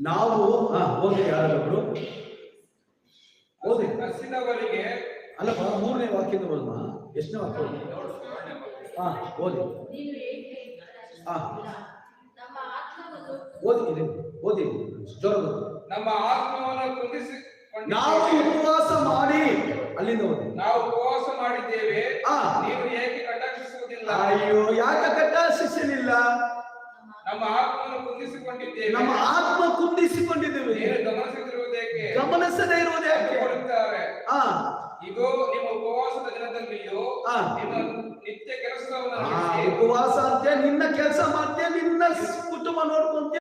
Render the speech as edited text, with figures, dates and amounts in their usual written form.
ನಾವು ಓದಿ ಯಾರೊಬ್ರು ಓದಿ ಹಸಿದವರಿಗೆ ಅಲ್ಲಪ್ಪ, 3ನೇ ವಾಕ್ಯದ ಓದಮ್ಮ. ಎಷ್ಟನೇ ವಾಕ್ಯ? ಓದಿ. ಓದಿ ಜೋರ. ನಮ್ಮ ಆತ್ಮವನ್ನು ಕುಂದಿಸಿ ನಾವು ಉಪವಾಸ ಮಾಡಿ, ಅಲ್ಲಿಂದ ಓದಿ. ನಾವು ಉಪವಾಸ ಮಾಡಿದ್ದೇವೆ, ನೀವು ಏಕೆ ಕಟಾಕ್ಷಿಸುವುದಿಲ್ಲ? ಅಯ್ಯೋ, ಯಾಕೆ ಕಟಾಕ್ಷಿಸಲಿಲ್ಲ? ನಮ್ಮ ಆತ್ಮವನ್ನು ಕುಂದಿಸಿಕೊಂಡಿದ್ದೇವೆ. ನಮ್ಮ ಆತ್ಮ ಕುಂದಿಸಿಕೊಂಡಿದ್ದೇವೆ. ಗಮನಿಸದಿರುವುದೇಕೆ? ಗಮನಿಸದೇ ಇರುವುದೇಕೆ? ಕೊಡುತ್ತಾರೆ. ಇದು ನಿಮ್ಮ ಉಪವಾಸದ ದಿನದಲ್ಲಿಯೂ ನಿಮ್ಮ ನಿತ್ಯ ಕೆಲಸವನ್ನು ಉಪವಾಸ ಅಂತ ನಿನ್ನ ಕೆಲಸ ಮಾಡ್ತೀಯ, ನಿನ್ನ ಕುಟುಂಬ ನೋಡ್ಕೊಂತೀಯ.